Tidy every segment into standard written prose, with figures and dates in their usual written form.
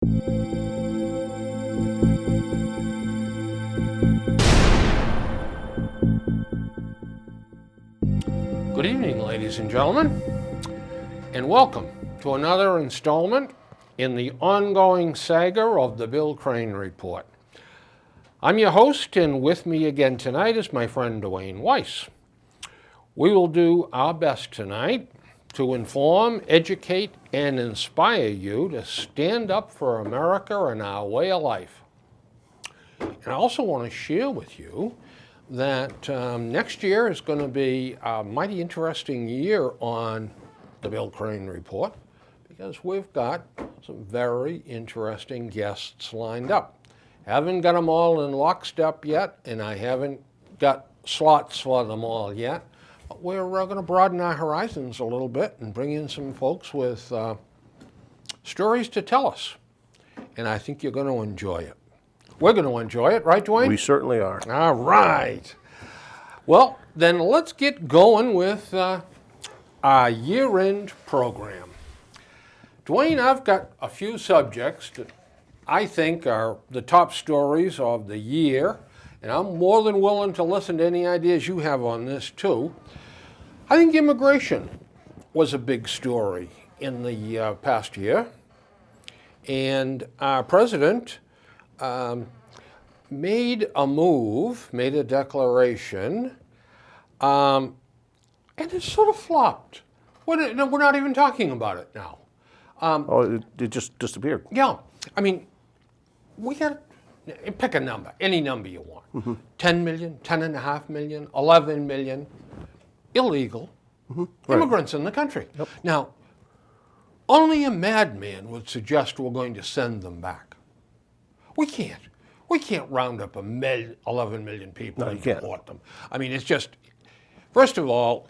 Good evening, ladies and gentlemen, and welcome to another installment in the ongoing saga of the Bill Crane Report. I'm your host, and with me again tonight is my friend Dwayne Weiss. We will do our best tonight to inform, educate, and inspire you to stand up for America and our way of life. And I also want to share with you that next year is going to be a mighty interesting year on the Bill Crane Report, because we've got some very interesting guests lined up. Haven't got them all in lockstep yet, and I haven't got slots for them all yet, but we're going to broaden our horizons a little bit and bring in some folks with stories to tell us, and I think you're going to enjoy it. We're going to enjoy it, right, Dwayne? We certainly are. All right. Well, then let's get going with our year-end program. Dwayne, I've got a few subjects that I think are the top stories of the year, and I'm more than willing to listen to any ideas you have on this, too. I think immigration was a big story in the past year, and our president made a declaration, and it sort of flopped. We're not even talking about it now. It just disappeared. Yeah, I mean, we got to pick a number, any number you want. 10 million, 10.5 million, 11 million illegal immigrants in the country. Yep. Now, only a madman would suggest we're going to send them back. We can't. We can't round up 11 million people and deport them. I mean, it's just, first of all,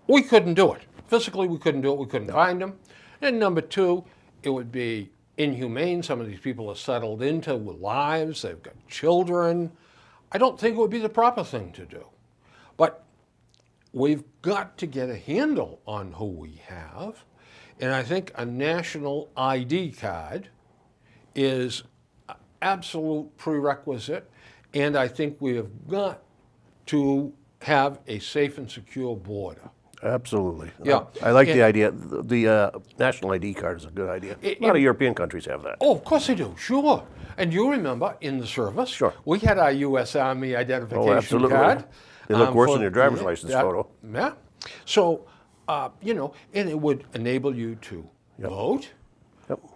we couldn't do it. Physically, we couldn't do it. We couldn't find them. And number two, it would be inhumane. Some of these people are settled into with lives. They've got children. I don't think it would be the proper thing to do. But we've got to get a handle on who we have. And I think a national ID card is absolute prerequisite, and I think we have got to have a safe and secure border. Absolutely. Yeah. I like the idea. The national ID card is a good idea. A lot of European countries have that. Oh, of course they do, sure. And you remember in the service, we had our U.S. Army identification card. They look worse than your driver's license photo. Yeah. So, and it would enable you to vote,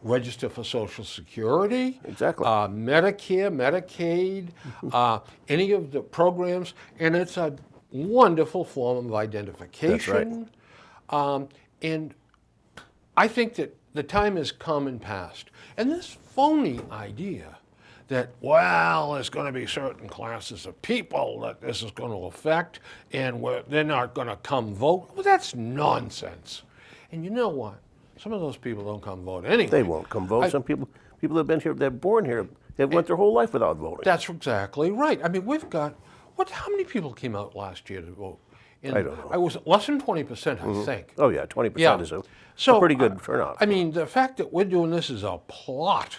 register for Social Security, Medicare, Medicaid, any of the programs, and it's a wonderful form of identification. That's right. And I think that the time has come and passed. And this phony idea that, well, there's going to be certain classes of people that this is going to affect, and they're not going to come vote, well, that's nonsense. And you know what? Some of those people don't come vote anyway. They won't come vote. Some people have been here, they're born here, they've went their whole life without voting. That's exactly right. I mean, we've got, how many people came out last year to vote? I don't know. I was less than 20%, I think. Oh yeah, 20% is a pretty good turnout. I mean, the fact that we're doing this is a plot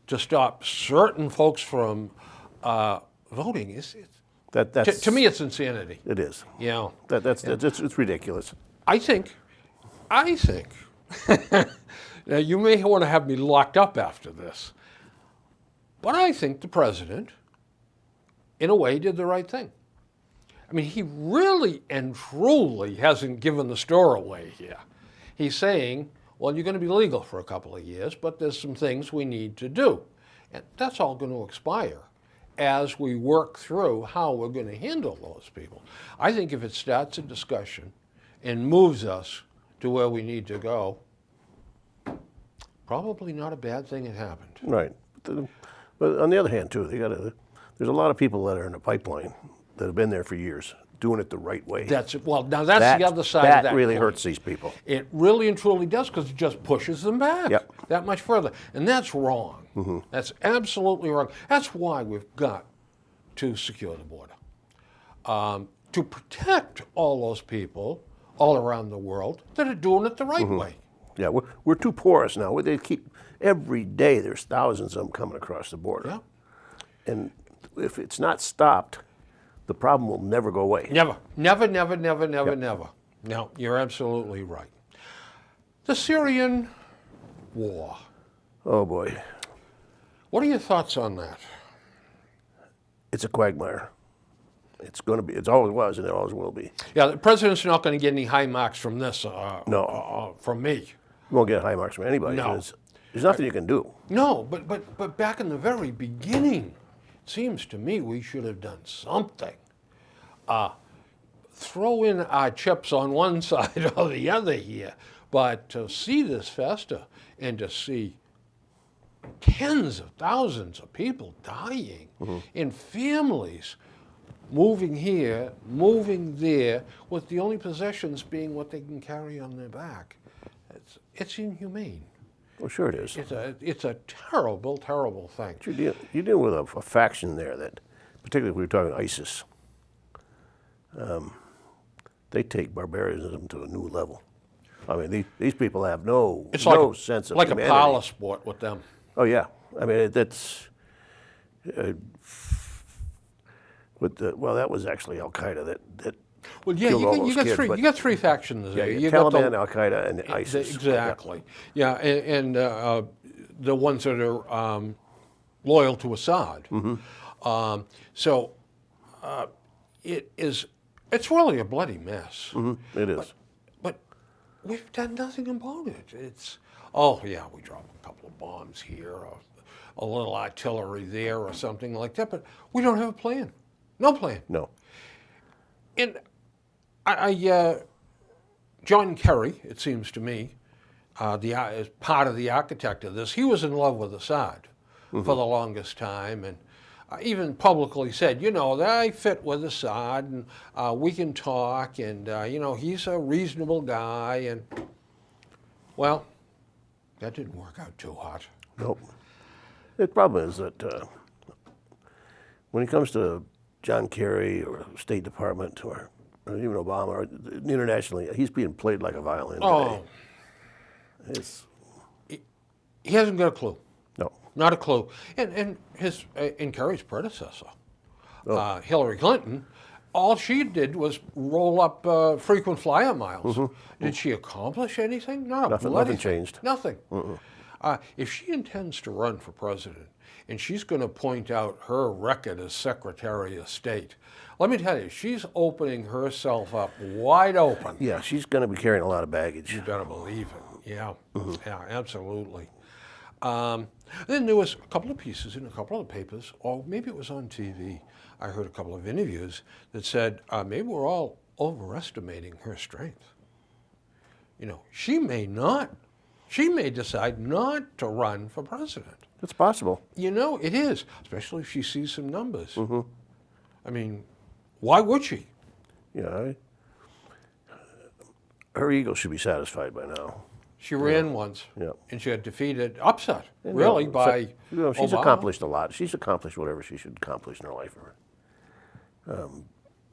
to stop certain folks from voting is, to me, it's insanity. It is. Yeah. It's ridiculous. I think, now you may want to have me locked up after this, but I think the president, in a way, did the right thing. I mean, he really and truly hasn't given the store away here. He's saying, well, you're going to be legal for a couple of years, but there's some things we need to do. And that's all going to expire as we work through how we're going to handle those people. I think if it starts a discussion and moves us to where we need to go, probably not a bad thing had happened. Right. But on the other hand, too, there's a lot of people that are in the pipeline that have been there for years, doing it the right way. Now that's the other side of that. That really hurts these people. It really and truly does, because it just pushes them back that much further. And that's wrong. Mm-hmm. That's absolutely wrong. That's why we've got to secure the border. To protect all those people all around the world that are doing it the right way. Yeah, we're too porous now. They keep every day there's thousands of them coming across the border. Yeah. And if it's not stopped, the problem will never go away. Never. Never. No, you're absolutely right. The Syrian war. Oh boy, What are your thoughts on that? it's a quagmire. It's going to be. It always was, and it always will be. Yeah, the president's not going to get any high marks from this. No. From me. You won't get high marks from anybody. No. There's nothing you can do. No, but back in the very beginning, it seems to me we should have done something. Throw in our chips on one side or the other here, but to see this fester and to see tens of thousands of people dying and families moving here, moving there, with the only possessions being what they can carry on their back. It's inhumane. Well, sure it is. It's a terrible, terrible thing. You're dealing with a faction there that, particularly if we were talking ISIS, they take barbarism to a new level. I mean, these people have no sense of like humanity. a parlor sport with them. Oh yeah, I mean that's. Well, that was actually Al Qaeda that Well, yeah, killed all you those got kids, three. but- You got three factions there. Yeah, You got Taliban, Al Qaeda, and ISIS. Exactly. Yeah, and the ones that are loyal to Assad. So it's really a bloody mess. It is. But we've done nothing about it. It's, oh yeah, we dropped a couple of bombs here, or a little artillery there, or something like that. But we don't have a plan. No plan. No. And John Kerry, it seems to me, is part of the architect of this. He was in love with Assad for the longest time, and even publicly said, you know, that I fit with Assad, and we can talk, and you know, he's a reasonable guy. And well, that didn't work out too hot. Nope. The problem is that when it comes to John Kerry or State Department or even Obama or internationally, he's being played like a violin today. Oh, he hasn't got a clue. No. Not a clue. And Kerry's predecessor, Hillary Clinton, all she did was roll up frequent flyer miles. Did she accomplish anything? Not a bloody Nothing thing. changed. Nothing. If she intends to run for president, and she's going to point out her record as Secretary of State, let me tell you, she's opening herself up wide open. Yeah, she's going to be carrying a lot of baggage. You better believe it. Yeah, yeah, absolutely. Then there was a couple of pieces in a couple of the papers, or maybe it was on TV. I heard a couple of interviews that said maybe we're all overestimating her strength. You know, she may decide not to run for president. It's possible. You know, it is, especially if she sees some numbers. I mean, why would she? Yeah, her ego should be satisfied by now. She ran once, Yeah. and she got defeated, upset, really, by You know, she's Obama. accomplished a lot. She's accomplished whatever she should accomplish in her life.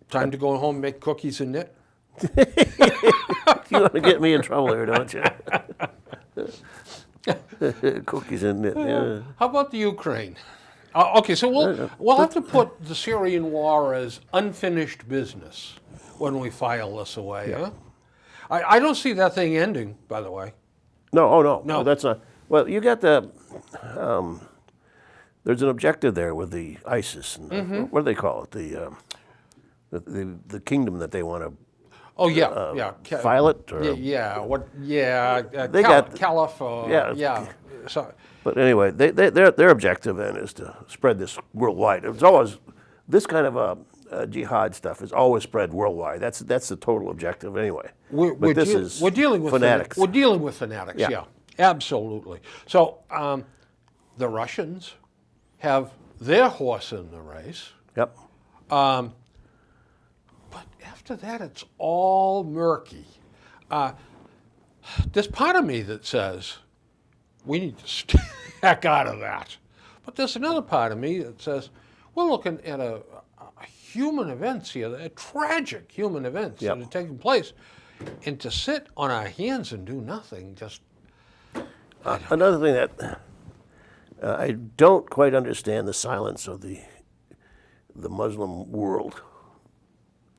Time to go home and make cookies and knit. You want to get me in trouble here, don't you? Cookies and knit. Yeah. How about the Ukraine? Okay, so we'll have to put the Syrian war as unfinished business when we file this away, huh? I don't see that thing ending, by the way. No, oh no, No. that's not. Well, you got the. There's an objective there with the ISIS. And what do they call it? The kingdom that they want to Oh yeah, file it. Or, They got- Caliph. yeah. So, But anyway, their objective then is to spread this worldwide. It's always this kind of jihad stuff is always spread worldwide. That's the total objective anyway. we're dealing with fanatics. We're dealing with fanatics. Yeah. Yeah, absolutely. So the Russians have their horse in the race. Yep. But after that, it's all murky. There's part of me that says we need to stay heck out of that. But there's another part of me that says we're looking at a human events here, tragic human events Yep. that are taking place. And to sit on our hands and do nothing, just, Another thing that I don't quite understand the silence of the Muslim world.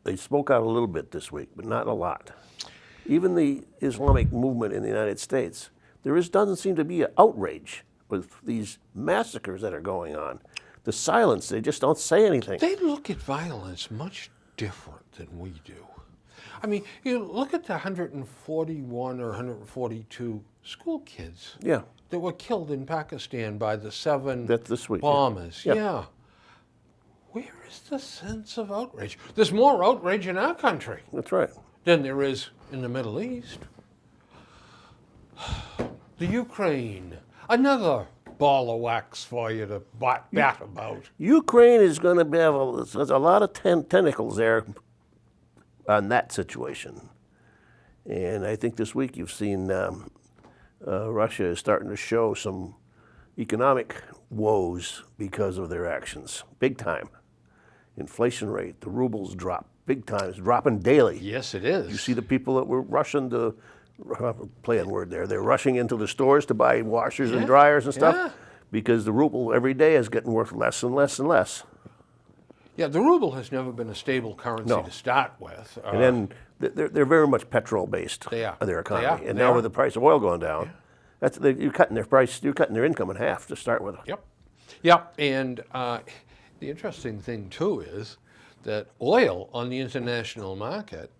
They spoke out a little bit this week, but not a lot. Even the Islamic movement in the United States, doesn't seem to be an outrage with these massacres that are going on. The silence, they just don't say anything. They look at violence much different than we do. I mean, you look at the 141 or 142 school kids Yeah, that were killed in Pakistan by the 7 that's this week. bombers. Yeah. Yeah. Where is the sense of outrage? There's more outrage in our country That's right. than there is in the Middle East. The Ukraine, another ball of wax for you to bat about. Ukraine is going to have there's a lot of tentacles there on that situation. And I think this week you've seen Russia is starting to show some economic woes because of their actions, big time. Inflation rate, the rubles drop big time. It's dropping daily. Yes, it is. You see the people that were rushing to, play on word there, they're rushing into the stores to buy washers and dryers and stuff Yeah. because the ruble every day is getting worth less and less and less. Yeah, the ruble has never been a stable currency No. to start with. And then they're very much petrol based. They are. Their They economy, are. and They now are. with the price of oil going down, you're cutting their price. You're cutting their income in half to start with. Yep. Yep. And the interesting thing, too, is that oil on the international market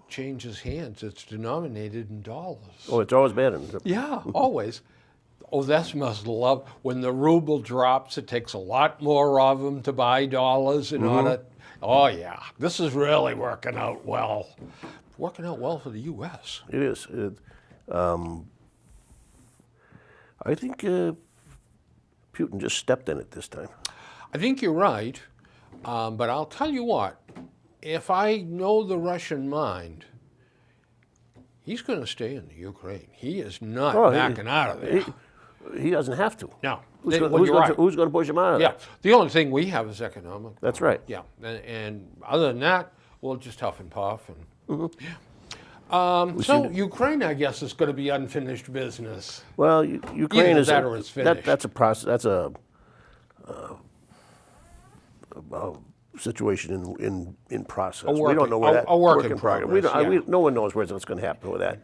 changes hands. It's denominated in dollars. Oh, it's always been. Yeah, always. Oh, that's must love. When the ruble drops, it takes a lot more of them to buy dollars in order. Oh, yeah. This is really working out well. Working out well for the U.S. It is. I think Putin just stepped in it this time. I think you're right, but I'll tell you what, if I know the Russian mind, he's going to stay in the Ukraine. He is not backing out of there. He doesn't have to. No. Who's Well, going you're right. to push him out of Yeah, there? the only thing we have is economic. That's right. Yeah, and other than that, we'll just huff and puff. And, so Ukraine, I guess, is going to be unfinished business. Well, Ukraine Either is that or it's finished. that's a process. That's a situation in process. We don't know where that a work in progress, no one knows what's going to happen with that.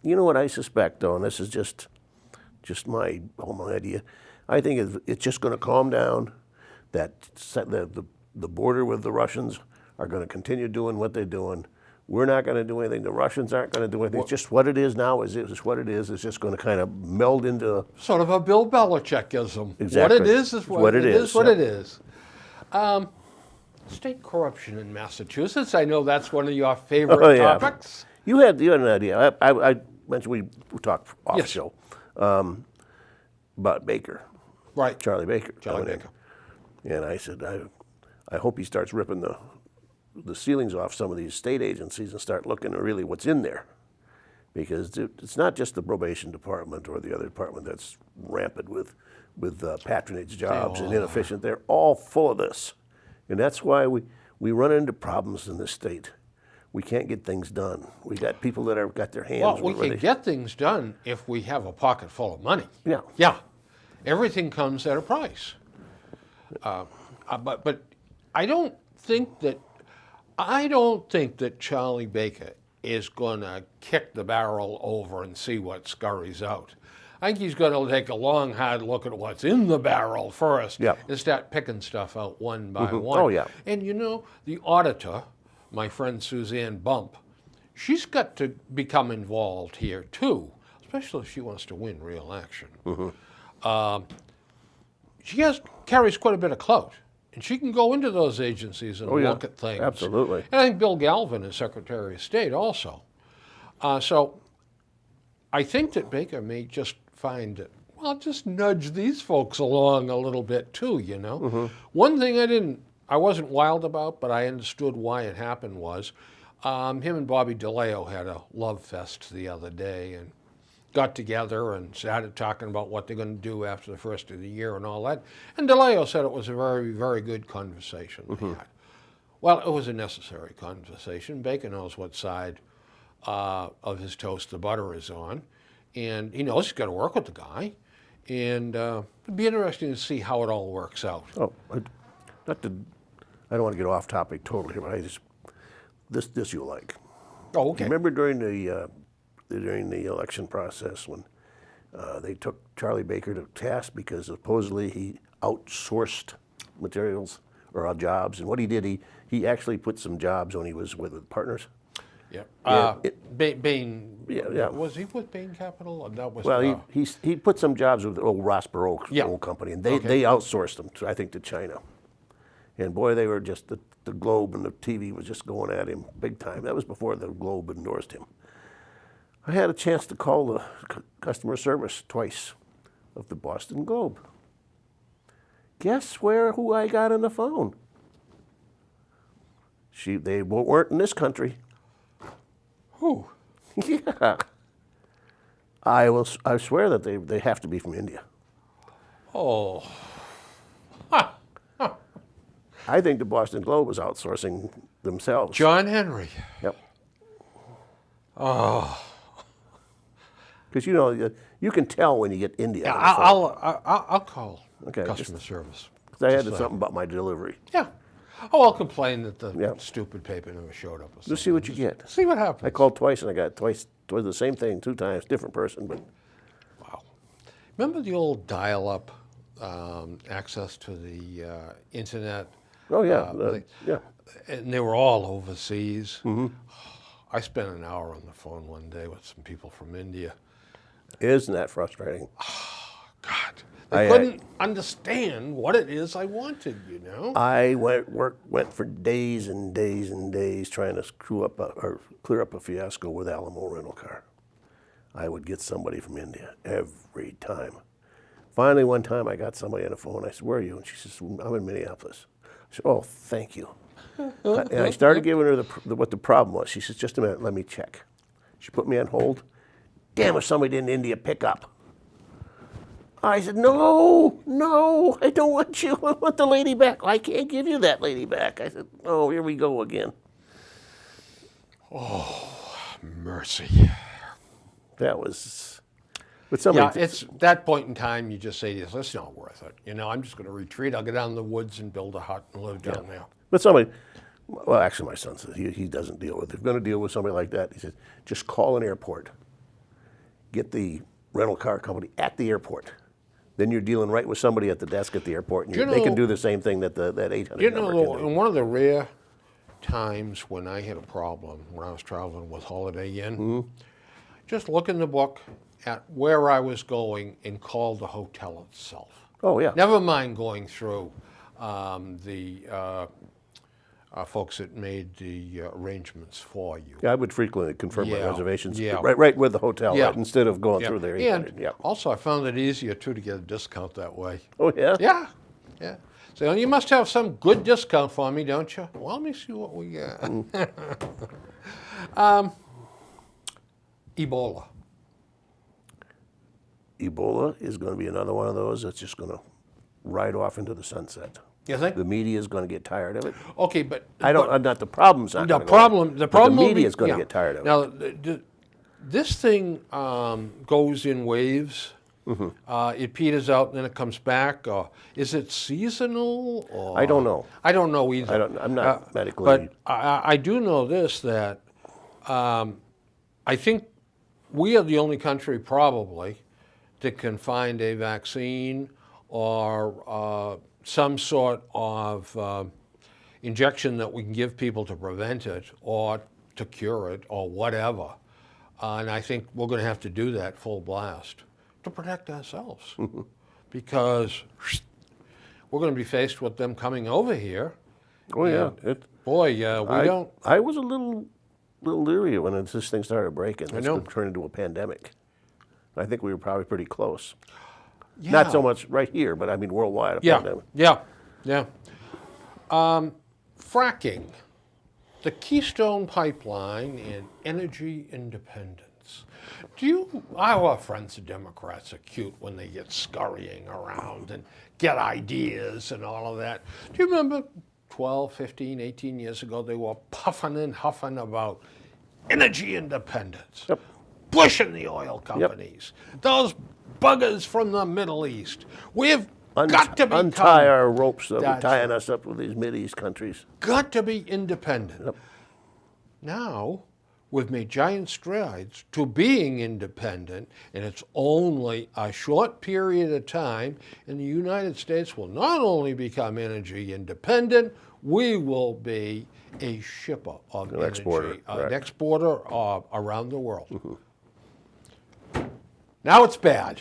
You know what I suspect, though, and this is just my idea. I think it's just going to calm down. That the border with the Russians are going to continue doing what they're doing. We're not going to do anything. The Russians aren't going to do anything. It's just what it is now. Is what it is. It's just going to kind of meld into. Sort of a Bill Belichickism. Exactly. What it is what it is. What yeah. it is. State corruption in Massachusetts. I know that's one of your favorite Oh, yeah. topics. You had an idea. I mentioned we talked off Yes. show about Baker, Right. Charlie Baker. Charlie coming Baker. in. And I said, I hope he starts ripping the ceilings off some of these state agencies and start looking at really what's in there. Because it's not just the probation department or the other department that's rampant with patronage jobs and inefficient. They're all full of this. And that's why we run into problems in this state. We can't get things done. We got people that have got their hands. Well, we where can get things done if we have a pocket full of money. Yeah. Yeah. Everything comes at a price. But I don't think that Charlie Baker is going to kick the barrel over and see what scurries out. I think he's going to take a long, hard look at what's in the barrel first Yeah. and start picking stuff out one by one. Oh, yeah. And you know, the auditor, my friend Suzanne Bump, she's got to become involved here too, especially if she wants to win re-election. She carries quite a bit of clout, and she can go into those agencies and yeah. look at things. Absolutely. And I think Bill Galvin is Secretary of State also. So I think that Baker may just find that, well, just nudge these folks along a little bit too, you know. One thing I wasn't wild about, but I understood why it happened was him and Bobby DeLeo had a love fest the other day and got together and started talking about what they're going to do after the first of the year and all that. And DeLeo said it was a very, very good conversation they had. Well, it was a necessary conversation. Baker knows what side of his toast the butter is on. and he knows he's got to work with the guy, and it'd be interesting to see how it all works out. Oh, not to, I don't want to get off topic totally here, but I just, this you'll like. Oh, okay. Remember during the election process when they took Charlie Baker to task because supposedly he outsourced materials or jobs, and what he did, he actually put some jobs when he was with partners. Yeah. Yeah, Bain. Yeah. Was he with Bain Capital? Or that was. Well, he put some jobs with the old Ross Perot Yeah. old company, and Okay. they outsourced them, I think, to China. And boy, they were just, the Globe and the TV was just going at him big time. That was before the Globe endorsed him. I had a chance to call the customer service twice of the Boston Globe. Guess who I got on the phone? They weren't in this country. Who? Yeah. I swear that they have to be from India. Oh. I think the Boston Globe was outsourcing themselves. John Henry. Yep. Oh. Because you can tell when you get India. Yeah, on the phone. I'll call Okay, customer service. 'Cause I had Just something about my delivery. Yeah. Oh, I'll complain that the Yeah. stupid paper never showed up. Or Just something. see what you get. See what happens. I called twice and I got twice the same thing 2 times, different person, but Wow. Remember the old dial-up access to the internet? oh yeah, yeah. And they were all overseas. Mm-hmm. I spent an hour on the phone one day with some people from India. Isn't that frustrating? God, they couldn't understand what it is I wanted, I went for days and days and days trying to clear up a fiasco with Alamo Rental Car. I would get somebody from India every time. Finally, one time I got somebody on the phone. I said, "Where are you?" And she says, "I'm in Minneapolis." I said, "Oh, thank you." And I started giving her what the problem was. She says, "Just a minute, let me check." She put me on hold. Damn, if somebody in India pick up. I said, no, I don't want you. I want the lady back. I can't give you that lady back. I said, oh, here we go again. Oh, mercy. That was, but somebody. Yeah, it's that point in time you just say to yourself, it's not worth it. I'm just going to retreat. I'll get down in the woods and build a hut and live down there. But somebody, well, actually, my son says he doesn't deal with it. If you're going to deal with somebody like that, he says, just call an airport. Get the rental car company at the airport. Then you're dealing right with somebody at the desk at the airport, and they can do the same thing that that 800 number can do. In one of the rare times when I had a problem, when I was traveling with Holiday Inn, just look in the book at where I was going and call the hotel itself. Oh, yeah. Never mind going through the folks that made the arrangements for you. Yeah, I would frequently confirm my Yeah, reservations yeah. right with the hotel, Yeah. right, instead of going through their 800. And Yeah. also, I found it easier, too, to get a discount that way. Oh, yeah? Yeah. So you must have some good discount for me, don't you? Well, let me see what we got. Ebola. Ebola is going to be another one of those that's just going to ride off into the sunset. You think? The media is going to get tired of it. Okay, but Not the problem's not the gonna go problem. away, The but problem. the will media be- is going to yeah. get tired of it. Now, this thing goes in waves. It peters out and then it comes back. Or is it seasonal? Or I don't know. I don't know either. I'm not medically. But I do know this, that I think we are the only country probably that can find a vaccine or some sort of injection that we can give people to prevent it or to cure it or whatever. And I think we're going to have to do that full blast to protect ourselves because we're going to be faced with them coming over here. Oh, yeah. Boy, we don't. I was a little leery when this thing started breaking. It's know. going to turn into a pandemic. I think we were probably pretty close. Yeah. Not so much right here, but I mean worldwide. Pandemic. Yeah. Fracking, the Keystone Pipeline and energy independence. Our friends, the Democrats, are cute when they get scurrying around and get ideas and all of that. Do you remember 12, 15, 18 years ago, they were puffing and huffing about energy independence? Yep. Bush and the oil companies, those buggers from the Middle East. We've got to become, untie our ropes that That's are tying us up with these Mideast countries. got to be independent. Yep. Now, we've made giant strides to being independent, and it's only a short period of time, and the United States will not only become energy independent, we will be a shipper of energy, exporter, an right. exporter around the world. Now it's bad,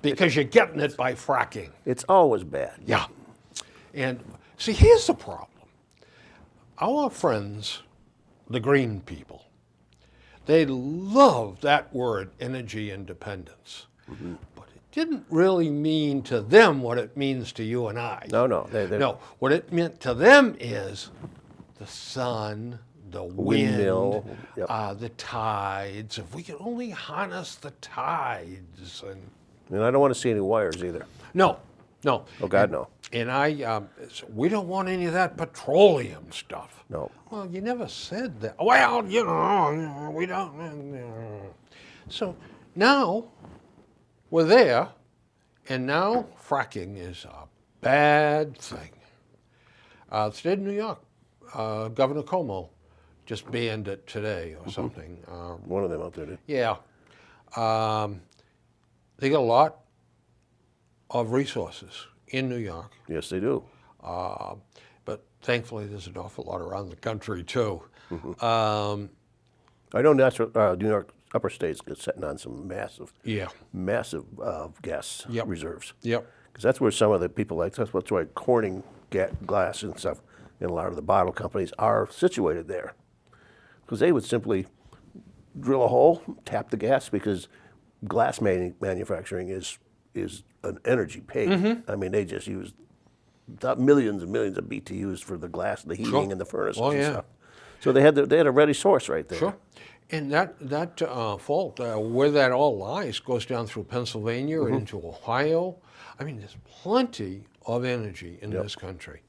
because you're getting it by fracking. It's always bad. Yeah. And see, here's the problem. Our friends, the green people, they love that word, energy independence. But it didn't really mean to them what it means to you and I. No. No, what it meant to them is the sun, the Windmill, wind, yep. the tides. If we could only harness the tides. And I don't want to see any wires either. No. Oh, God, no. And we don't want any of that petroleum stuff. No. Well, you never said that. Well, we don't. So now we're there, and now fracking is a bad thing. The state of New York, Governor Cuomo just banned it today or something. One of them out there did. Yeah. They got a lot of resources in New York. Yes, they do. But thankfully, there's an awful lot around the country, too. I know New York upper states is sitting on some massive gas Yep. reserves. Yep. Because that's where some of the people, that's why Corning glass and stuff, and a lot of the bottle companies are situated there. Because they would simply drill a hole, tap the gas, because glass manufacturing is an energy pig. I mean, they just use millions and millions of BTUs for the glass, the heating, Sure. and the furnaces Oh, and yeah. stuff. So they had a ready source right there. Sure. And that fault, where that all lies, goes down through Pennsylvania and into Ohio. I mean, there's plenty of energy in this country.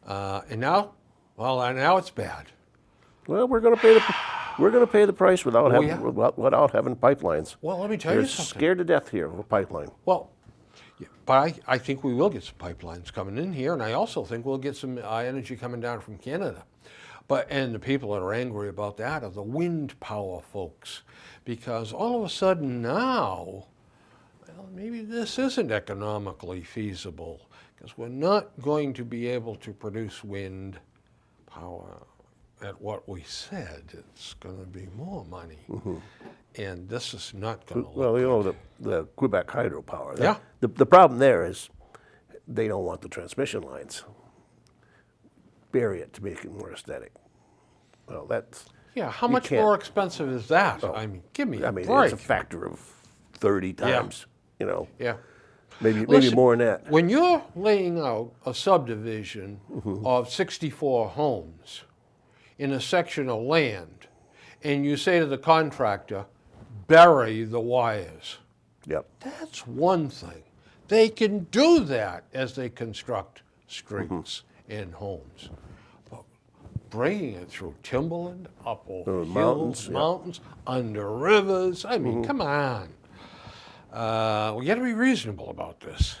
And now it's bad. Well, we're going to pay the price without having yeah. without having pipelines. Well, let me tell They're you something. scared to death here of a pipeline. Well, yeah, but I think we will get some pipelines coming in here, and I also think we'll get some energy coming down from Canada. And the people that are angry about that are the wind power folks, because all of a sudden now, well, maybe this isn't economically feasible, because we're not going to be able to produce wind power at what we said. It's going to be more money. And this is not going to look Well, you know, the Quebec hydropower. Yeah. The problem there is they don't want the transmission lines. Bury it to make it more aesthetic. Well, that's. Yeah, how you much can't- more expensive is that? I mean, give me a break. it's a factor of 30 times. You know, Yeah. maybe Listen, more than that. When you're laying out a subdivision of 64 homes in a section of land, and you say to the contractor, bury the wires, Yep. that's one thing. They can do that as they construct streets and homes. But bringing it through timberland, up over hills, mountains, yeah. mountains, under rivers, I mean, come on. We got to be reasonable about this.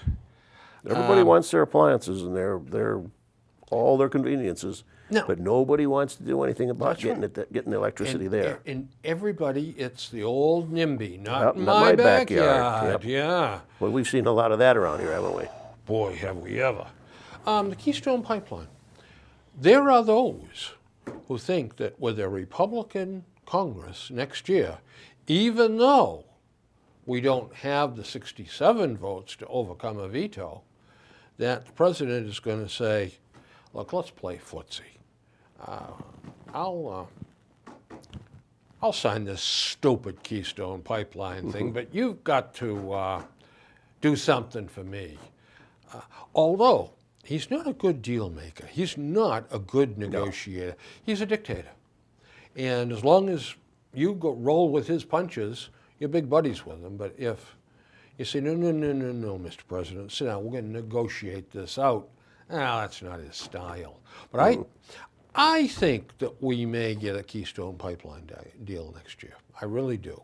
Everybody wants their appliances and their all their conveniences, No. but nobody wants to do anything about getting the electricity there. And everybody, it's the old NIMBY, not Not my my backyard. backyard. Yep. Yeah. Well, we've seen a lot of that around here, haven't we? Boy, have we ever. The Keystone Pipeline. There are those who think that with a Republican Congress next year, even though we don't have the 67 votes to overcome a veto, that the president is going to say, look, let's play footsie. I'll sign this stupid Keystone Pipeline thing, but you've got to do something for me. Although he's not a good deal maker, he's not a good negotiator. He's a dictator, and as long as you roll with his punches, you're big buddies with him. But if you say no, Mr. President, sit down, we're going to negotiate this out. That's not his style. But I think that we may get a Keystone Pipeline deal next year. I really do.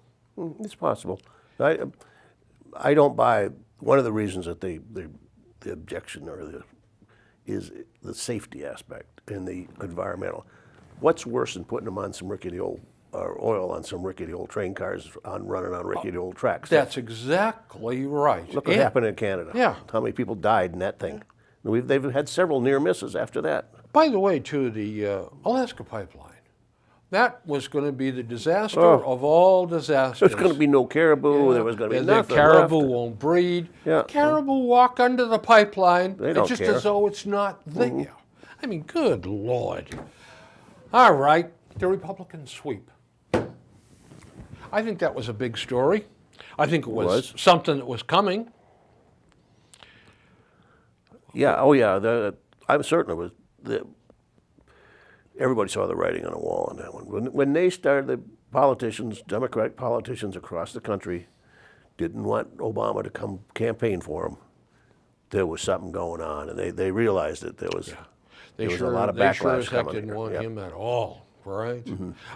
It's possible. I don't buy, one of the reasons that the objection is the safety aspect and the environmental. What's worse than putting them on some rickety old, or oil on some rickety old train cars running on rickety old tracks? That's exactly right. Look what happened in Canada. Yeah. How many people died in that thing? They've had several near misses after that. By the way, too, the Alaska pipeline, that was going to be the disaster of all disasters. There was going to be no caribou. There was going to be nothing caribou left. won't breed. Yeah. Caribou walk under the pipeline. They don't just care. as though it's not there. I mean, good Lord. All right, the Republican sweep. I think that was a big story. I think it was something that was coming. Yeah. Oh, yeah. I'm certain it was. Everybody saw the writing on the wall on that one. When they started, the politicians, Democratic politicians across the country, didn't want Obama to come campaign for them. There was something going on, and they realized that there was a lot of They backlash sure as heck coming. didn't want him at all, right?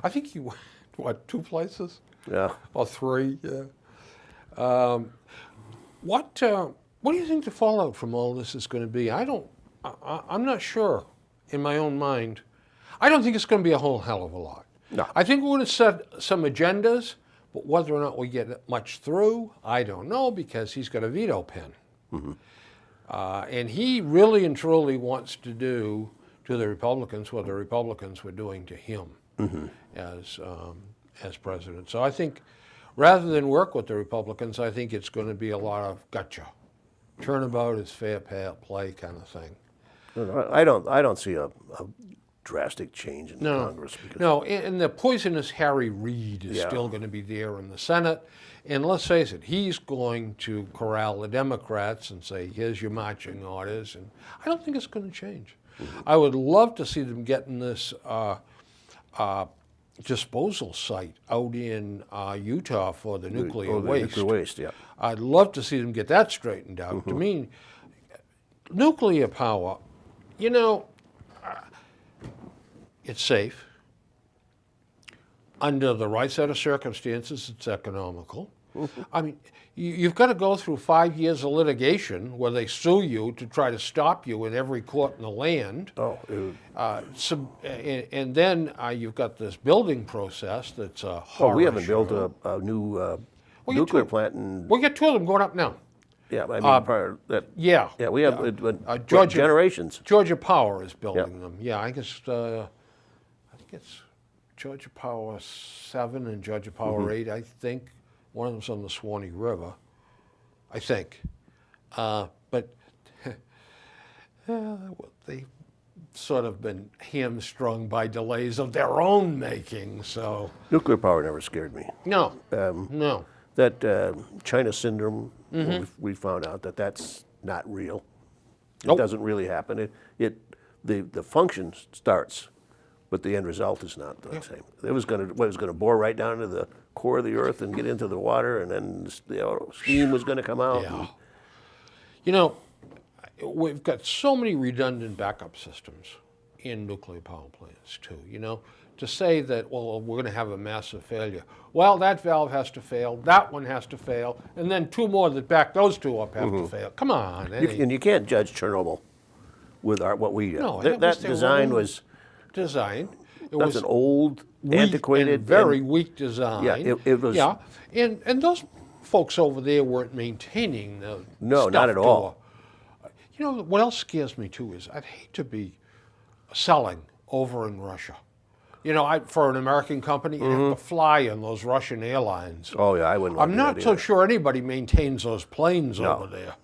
I think he went, what, 2 places? Yeah. Or 3, yeah. What do you think the fallout from all this is going to be? I'm not sure in my own mind. I don't think it's going to be a whole hell of a lot. No. I think we're going to set some agendas, but whether or not we get much through, I don't know, because he's got a veto pen. And he really and truly wants to do to the Republicans what the Republicans were doing to him as president. So I think rather than work with the Republicans, I think it's going to be a lot of gotcha. Turnabout is fair play kind of thing. I don't see a drastic change in Congress. No, and the poisonous Harry Reid is still going to be there in the Senate. And let's face it, he's going to corral the Democrats and say, here's your marching orders. And I don't think it's going to change. I would love to see them getting this disposal site out in Utah for the nuclear waste. Nuclear waste, yeah. I'd love to see them get that straightened out. To me, nuclear power, it's safe. Under the right set of circumstances, it's economical. I mean, you've got to go through 5 years of litigation where they sue you to try to stop you in every court in the land. And then you've got this building process that's a horror we haven't show. built a new nuclear plant in. We got 2 of them going up now. Yeah, I mean, prior to that. Yeah. Yeah, we have generations. Georgia Power is building them. Yeah, I guess I think it's Georgia Power 7 and Georgia Power 8. I think one of them's on the Swanee River. I think, but they've sort of been hamstrung by delays of their own making. So Nuclear power never scared me. no. That China syndrome, we found out that that's not real. It doesn't really happen. The function starts, but the end result is not the same. It was going to bore right down into the core of the earth and get into the water, and then steam was going to come out. Yeah. We've got so many redundant backup systems in nuclear power plants too. To say that, well, we're going to have a massive failure. Well, that valve has to fail, that one has to fail, and then 2 more that back those 2 up have to fail. Come on. And you can't judge Chernobyl with what we did. No, that design was design. That's an old, antiquated, and very weak design. Yeah, it was. Yeah, and those folks over there weren't maintaining the No, not at all. What else scares me too is I'd hate to be selling over in Russia. For an American company, you have to fly on those Russian airlines. Oh yeah, I wouldn't. I'm not so sure anybody maintains those planes over there.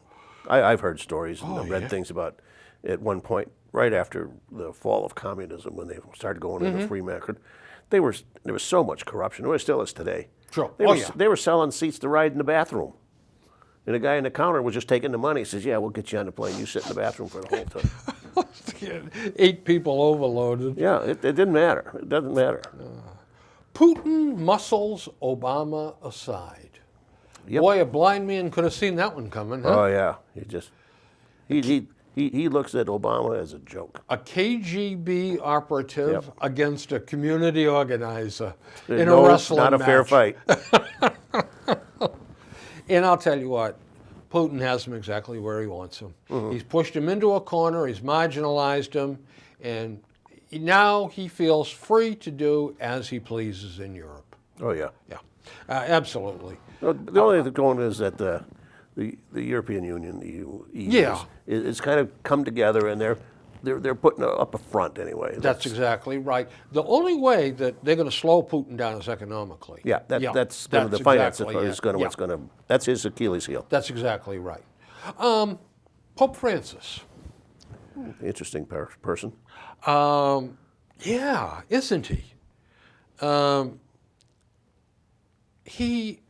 I've heard stories and read things about at one point, right after the fall of communism, when they started going into free market, there was so much corruption. There still is today. Sure. They were selling seats to ride in the bathroom. And the guy in the counter was just taking the money. He says, yeah, we'll get you on the plane. You sit in the bathroom for the whole time. 8 people overloaded. Yeah, it didn't matter. It doesn't matter. Putin muscles Obama aside. Yep. Boy, a blind man could have seen that one coming, huh? Oh, yeah. He looks at Obama as a joke. A KGB operative against a community organizer in No, a wrestling not a match. fair fight. And I'll tell you what, Putin has him exactly where he wants him. He's pushed him into a corner, he's marginalized him, and now he feels free to do as he pleases in Europe. Oh yeah. Yeah, absolutely. Well, the only thing going is that the European Union, the EU, Yeah. is kind of come together, and they're putting up a front anyway. That's exactly right. The only way that they're going to slow Putin down is economically. Yeah, that's going to the finance exactly is going to it. what's going to that's his Achilles heel. That's exactly right. Pope Francis. Interesting person. Yeah, isn't he? He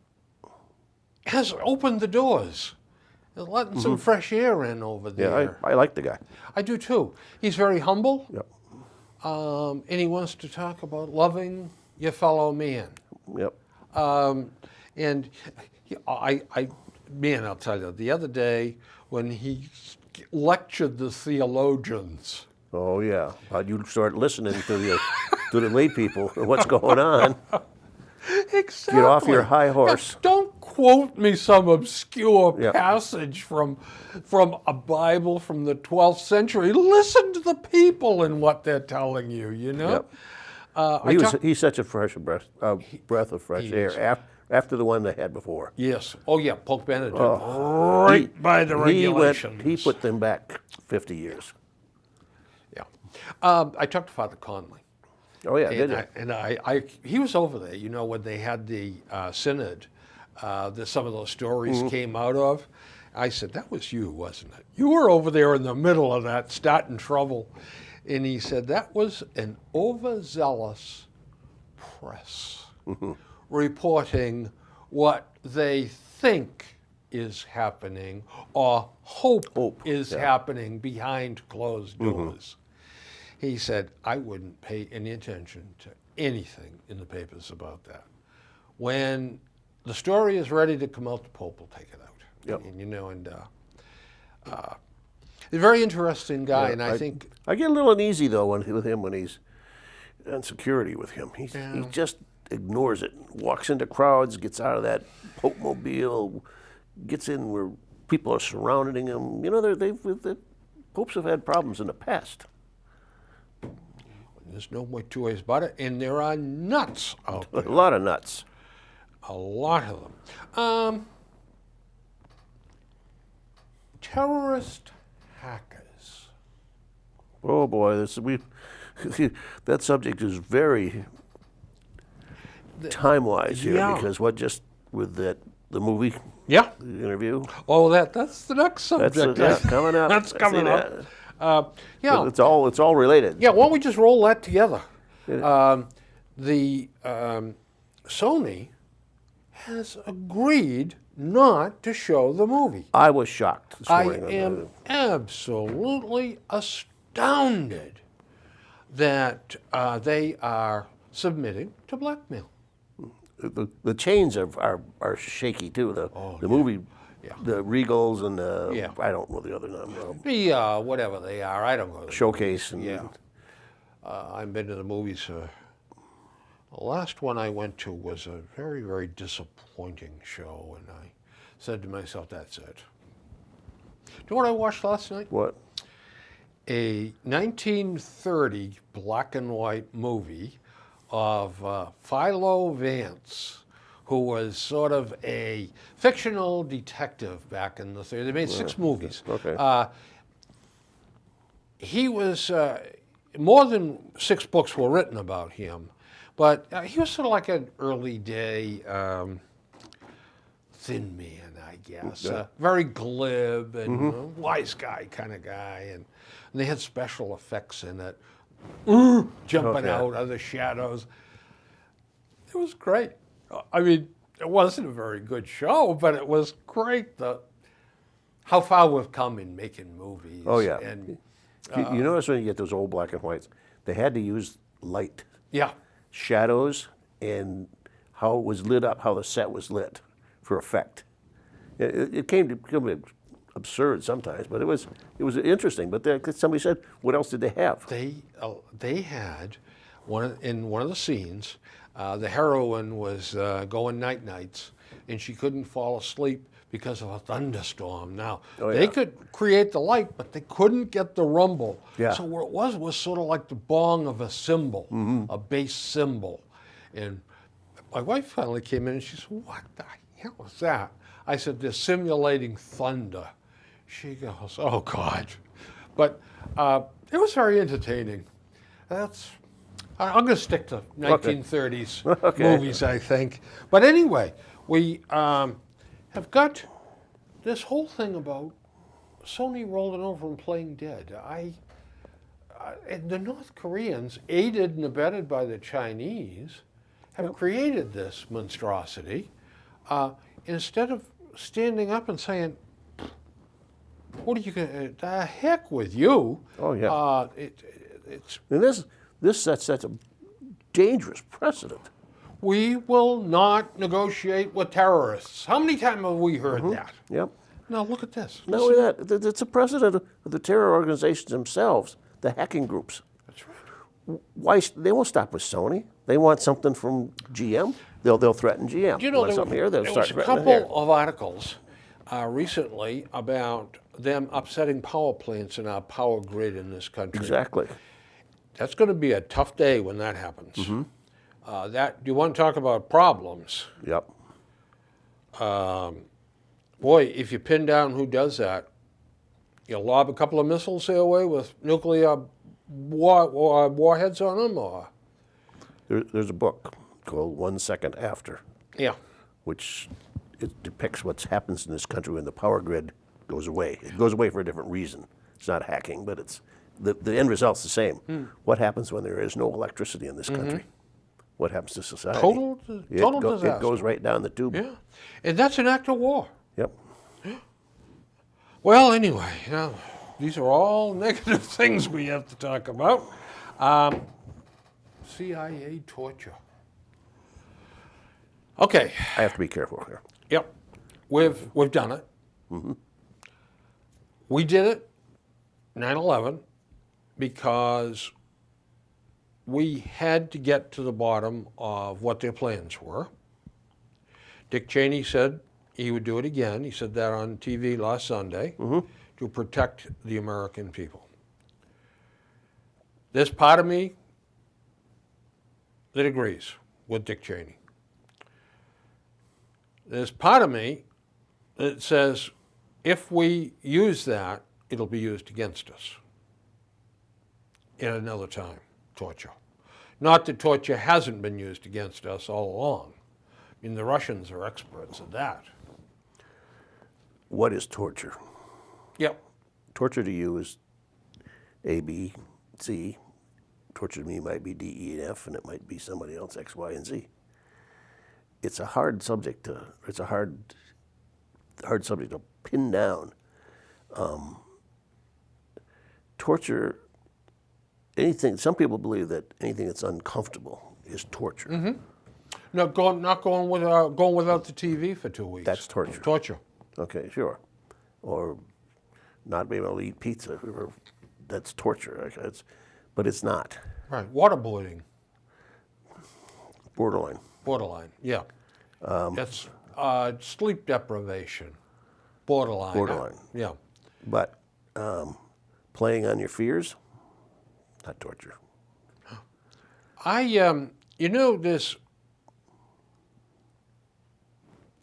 has opened the doors, letting some fresh air in over Yeah, there. I like the guy. I do too. He's very humble, Yep. and he wants to talk about loving your fellow man. Yep. And man, I'll tell you, the other day when he lectured the theologians, Oh yeah. You start listening to the lay people and what's going on. exactly. Get off your high horse. Now, don't quote me some obscure Yeah. passage from a Bible from the 12th century. Listen to the people and what they're telling you. You know. Yep. He's such a fresh breath of fresh air after the one they had before. Yes. Oh yeah, Pope Benedict. Right by the regulations. He put them back 50 years. Yeah. I talked to Father Conley. Oh yeah, did you? And he was over there, you know, when they had the synod, that some of those stories came out of. I said, that was you, wasn't it? You were over there in the middle of that, starting trouble. And he said, that was an overzealous press reporting what they think is happening or hope is happening behind closed doors. He said, I wouldn't pay any attention to anything in the papers about that. When the story is ready to come out, the Pope will take it out. Yep. And, you know, he's a very interesting guy, and I think... I get a little uneasy, though, with him when he's on security with him. He just ignores it, walks into crowds, gets out of that Pope mobile, gets in where people are surrounding him. You know, the popes have had problems in the past. There's no more two ways about it, and there are nuts out there. A lot of nuts. A lot of them. Terrorist hackers. Oh boy, that subject is very time-wise here Yeah. because with the movie Yeah. the interview. Oh, that's the next That's subject. coming up. That's I see coming up. that. Yeah. It's all related. Yeah, why don't we just roll that together? Sony has agreed not to show the movie. I was shocked this I morning. am absolutely astounded that they are submitting to blackmail. The chains are shaky too. The movie, the Regals and the I don't know the other name. The whatever they are, I don't know. Showcase and I've been to the movies. The last one I went to was a very, very disappointing show, and I said to myself, "That's it." Do you know what I watched last night? what? A 1930 black and white movie of Philo Vance, who was sort of a fictional detective back in the 30s. They made 6 movies. Okay. He was, more than 6 books were written about him, but he was sort of like an early day thin man, I guess. Very glib and wise guy kind of guy. And they had special effects in it, jumping out of the shadows. It was great. I mean, it wasn't a very good show, but it was great. How far we've come in making movies. Oh yeah. And you notice when you get those old black and whites, they had to use light, yeah, shadows, and how it was lit up, how the set was lit for effect. It came to become absurd sometimes, but it was interesting. But somebody said, what else did they have? they had in one of the scenes, the heroine was going night-nights, and she couldn't fall asleep because of a thunderstorm. Now, Oh, they yeah. could create the light, but they couldn't get the rumble. Yeah. So what it was sort of like the bong of a cymbal, a bass cymbal. And my wife finally came in and she said, "What the hell was that?" I said, "They're simulating thunder." She goes, "Oh, God." But it was very entertaining. I'm going to stick to 1930s Okay. movies, I think. But anyway, we have got this whole thing about Sony rolling over and playing dead. And the North Koreans, aided and abetted by the Chinese, have created this monstrosity. Instead of standing up and saying, "What are you going to, the heck with you?" Oh, yeah. It's And this sets a dangerous precedent. we will not negotiate with terrorists. How many times have we heard that? Yep. Now look at this. Not only that, it's a precedent of the terror organizations themselves, the hacking groups. That's right. Why they won't stop with Sony? They want something from GM. They'll threaten GM. You know, want there something here, they'll was start a threatening couple here. of articles recently about them upsetting power plants in our power grid in this country. Exactly. That's going to be a tough day when that happens. Do you want to talk about problems? Yep. Boy, if you pin down who does that, you lob a couple of missiles their way with nuclear warheads on them, or There's a book called 1 Second After, yeah, which it depicts what happens in this country when the power grid goes away. It goes away for a different reason. It's not hacking, but it's the end result's the same. What happens when there is no electricity in this country? What happens to society? total disaster. It goes right down the tube. Yeah, and that's an act of war. Yep. Well, anyway, these are all negative things we have to talk about. CIA torture. Okay. I have to be careful here. Yep. We've done it. We did it 9/11 because we had to get to the bottom of what their plans were. Dick Cheney said he would do it again. He said that on TV last Sunday to protect the American people. There's part of me that agrees with Dick Cheney. There's part of me that says if we use that, it'll be used against us in another time, torture. Not that torture hasn't been used against us all along. I mean, the Russians are experts at that. What is torture? Yep. Torture to you is A, B, C. Torture to me might be D, E, and F, and it might be somebody else, X, Y, and Z. It's a hard subject it's a hard subject to pin down. Torture, some people believe that anything that's uncomfortable is torture. No, going without the TV for 2 weeks. That's torture. Torture. Okay, sure. Or not being able to eat pizza, that's torture. But it's not. Right. Waterboarding. Borderline. Borderline. Yeah. That's sleep deprivation. Borderline. Borderline. Yeah. But playing on your fears, not torture. This.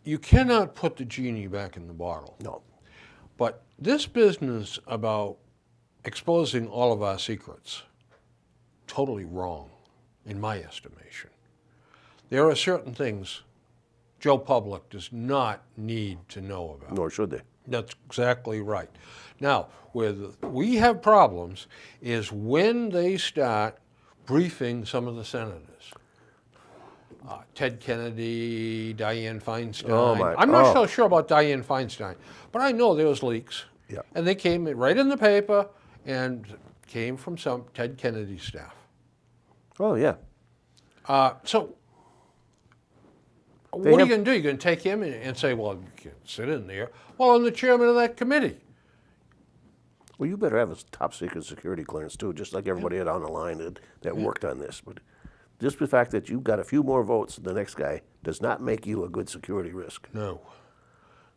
You cannot put the genie back in the bottle. No. But this business about exposing all of our secrets, totally wrong, in my estimation. There are certain things Joe Public does not need to know about. Nor should they. That's exactly right. Now, where we have problems is when they start briefing some of the senators. Ted Kennedy, Dianne Feinstein. Oh, my- I'm not oh. so sure about Dianne Feinstein, but I know there was leaks. Yeah. And they came right in the paper and came from some Ted Kennedy staff. Oh, yeah. So what are you going to do? You're going to take him and say, well, you can sit in there. Well, I'm the chairman of that committee. Well, you better have a top secret security clearance, too, just like everybody on the line that worked on this. But just the fact that you've got a few more votes than the next guy does not make you a good security risk. No,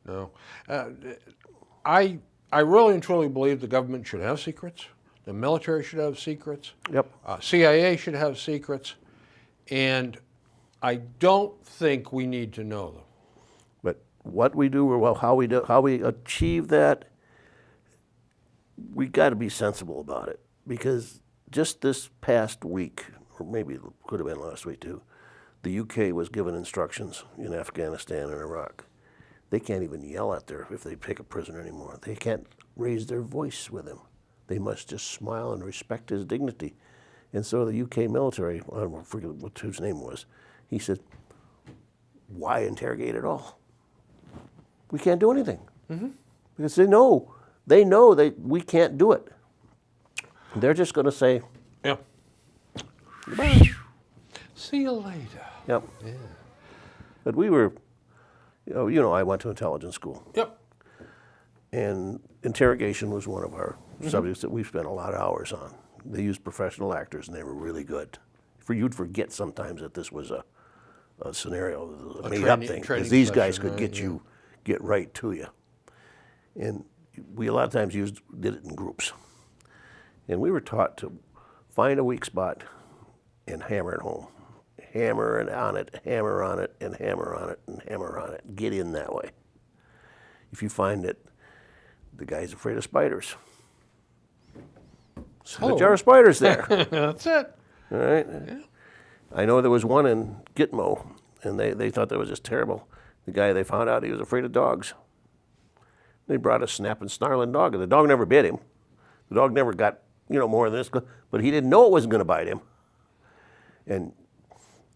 no. I really and truly believe the government should have secrets. The military should have secrets. Yep. CIA should have secrets. And I don't think we need to know them. But what we do, or well, how we achieve that, we got to be sensible about it. Because just this past week, or maybe it could have been last week too, the UK was given instructions in Afghanistan and Iraq. They can't even yell at their if they take a prisoner anymore. They can't raise their voice with him. They must just smile and respect his dignity. And so the UK military, I forget what his name was, he said, why interrogate at all? We can't do anything. Mm-hmm. Because they know we can't do it. They're just going to say, yeah, goodbye. See you later. Yep. Yeah. But we were, I went to intelligence school. Yep. And interrogation was one of our subjects that we spent a lot of hours on. They used professional actors, and they were really good. You'd forget sometimes that this was a scenario, a made-up thing, because these guys could get right to you. And we a lot of times did it in groups. And we were taught to find a weak spot and hammer it home. Hammer it on it, hammer on it, and hammer on it, and hammer on it. Get in that way. If you find that the guy's afraid of spiders, so the jar of spiders there. That's it. All right. Yeah. I know there was one in Gitmo, and they thought that was just terrible. The guy, they found out he was afraid of dogs. They brought a snapping, snarling dog, and the dog never bit him. The dog never got, more than this, but he didn't know it wasn't going to bite him. And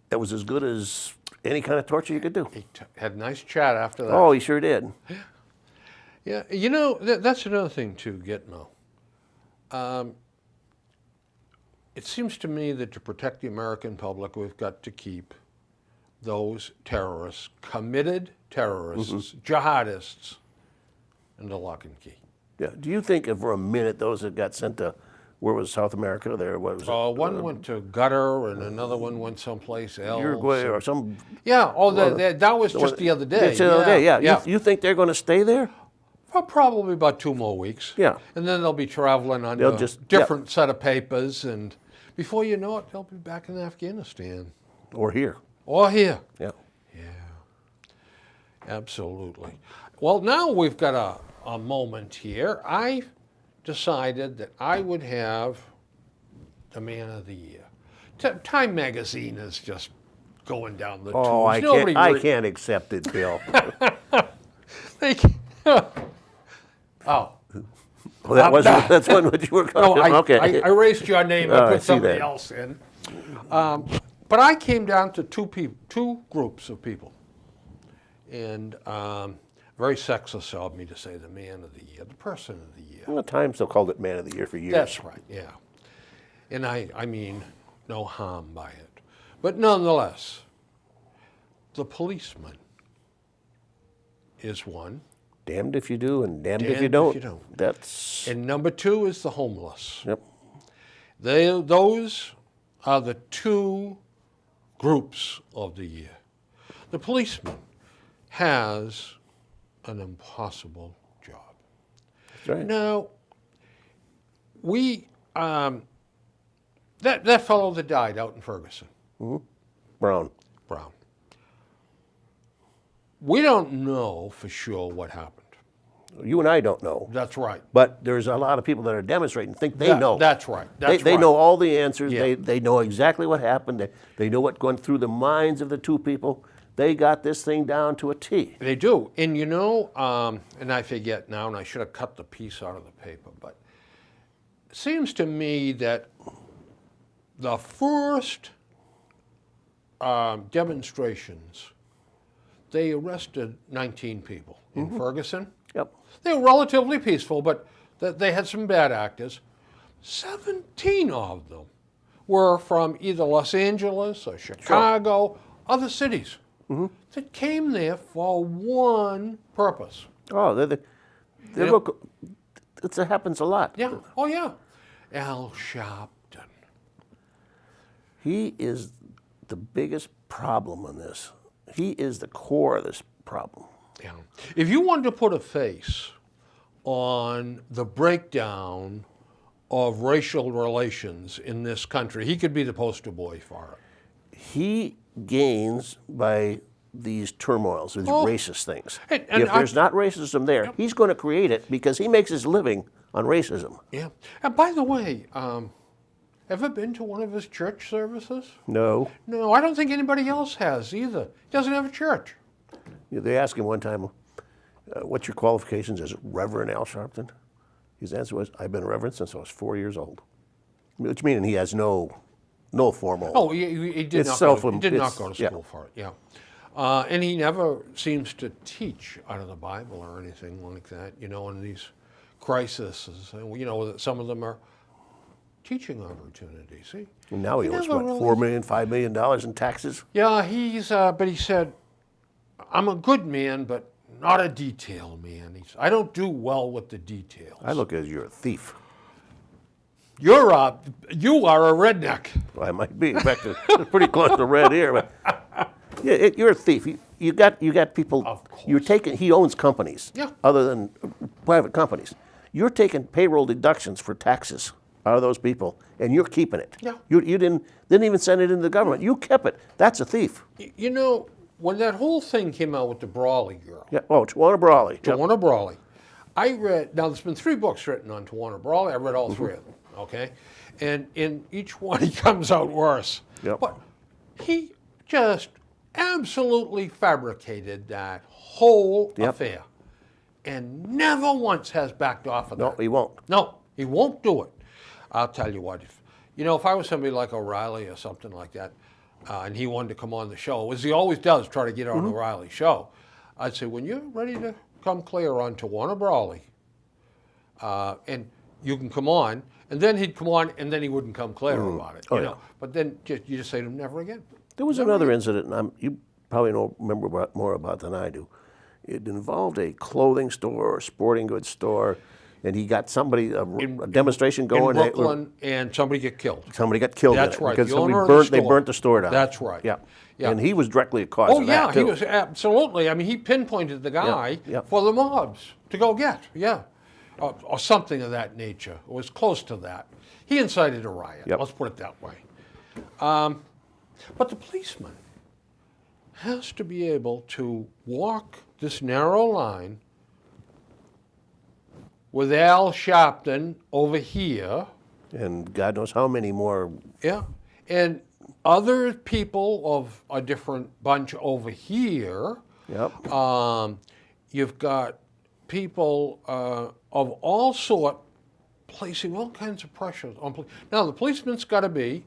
that was as good as any kind of torture you could do. He had a nice chat after that. Oh, he sure did. Yeah, that's another thing too, Gitmo. It seems to me that to protect the American public, we've got to keep those terrorists, committed terrorists, jihadists, under lock and key. Yeah. Do you think if for a minute those that got sent to, where was South America there? What was it? One went to Qatar and another one went someplace else. Uruguay or some. Yeah, that was just the other day. The other day, yeah. You think they're going to stay there? For probably about 2 more weeks. Yeah. And then they'll be traveling on a different set of papers, and before you know it, they'll be back in Afghanistan. Or here. Or here. Yeah. Yeah. Absolutely. Well, now we've got a moment here. I decided that I would have the Man of the Year. Time Magazine is just going down the tubes. Oh, I can't accept it, Bill. Oh. Well, that's what you were going to do. Okay. I erased your name and put somebody that. else in. But I came down to two groups of people. And very sexist of me to say the Man of the Year, the Person of the Year. Well, Times still called it Man of the Year for years. That's right, yeah. And I mean no harm by it. But nonetheless, the policeman is one. Damned if you do and damned if you don't. That's. And number 2 is the homeless. Yep. Those are the 2 groups of the year. The policeman has an impossible job. That's right. Now, that fellow that died out in Ferguson, Brown. we don't know for sure what happened. You and I don't know. That's right. But there's a lot of people that are demonstrating, think they know. That's right. They know all the answers. Yeah. They know exactly what happened. They know what went through the minds of the 2 people. They got this thing down to a T. They do. And and I forget now, and I should have cut the piece out of the paper, but it seems to me that the first demonstrations, they arrested 19 people in Ferguson. Yep. They were relatively peaceful, but they had some bad actors. 17 of them were from either Los Angeles or Chicago, other cities that came there for one purpose. Oh, it happens a lot. Yeah. Oh, yeah. Al Sharpton. He is the biggest problem in this. He is the core of this problem. Yeah. If you wanted to put a face on the breakdown of racial relations in this country, he could be the poster boy for it. He gains by these turmoils, these racist things. And If there's not racism there, he's going to create it because he makes his living on racism. Yeah. And by the way, ever been to one of his church services? No. No, I don't think anybody else has either. He doesn't have a church. They asked him one time, what's your qualifications as Reverend Al Sharpton? His answer was, I've been a reverend since I was 4 years old. Which meaning he has no formal. Oh, he did It's not go to yeah. school for it, yeah. And he never seems to teach out of the Bible or anything like that, in these crises. Some of them are teaching opportunities. See? And now he owes, never what, really- $4 million, $5 million in taxes? Yeah, but he said, I'm a good man, but not a detail man. I don't do well with the details. I look at it as you're a thief. You are a redneck. Well, I might be. In fact, it's pretty close to red here. But yeah, you're a thief. You got people. Of course. You're taking. He owns companies. Yeah. Other than private companies, you're taking payroll deductions for taxes out of those people, and you're keeping it. Yeah. You didn't even send it into the government. You kept it. That's a thief. When that whole thing came out with the Brawley girl, Yeah. Oh, Tawana Brawley. Yep. Tawana Brawley, I read, now there's been 3 books written on Tawana Brawley. I read all 3 of them, okay? And in each one, he comes out worse. Yep. But he just absolutely fabricated that whole Yep. affair and never once has backed off of No, that. he won't. No, he won't do it. I'll tell you what, if I was somebody like O'Reilly or something like that, and he wanted to come on the show, as he always does, try to get on O'Reilly's show, I'd say, when you're ready to come clear on Tawana Brawley, and you can come on, and then he'd come on, and then he wouldn't come clear about it. Oh, yeah. But then you just say to him, never again. There was another incident, and you probably remember more about than I do. It involved a clothing store or sporting goods store, and he got somebody a demonstration going. In Brooklyn, and somebody get killed. Somebody got killed. That's in it right, because the somebody owner of the they store. burnt the store down. That's right. Yeah. Yeah. And he was directly a cause Oh, of yeah, that too. he was absolutely. I mean, he pinpointed the guy yeah. for the mobs to go get, or something of that nature. It was close to that. He incited a riot, Yep. let's put it that way. But the policeman has to be able to walk this narrow line with Al Sharpton over here, And God knows how many more. and other people of a different bunch over here. Yep. You've got people of all sort placing all kinds of pressures on police. Now, the policeman's got to be,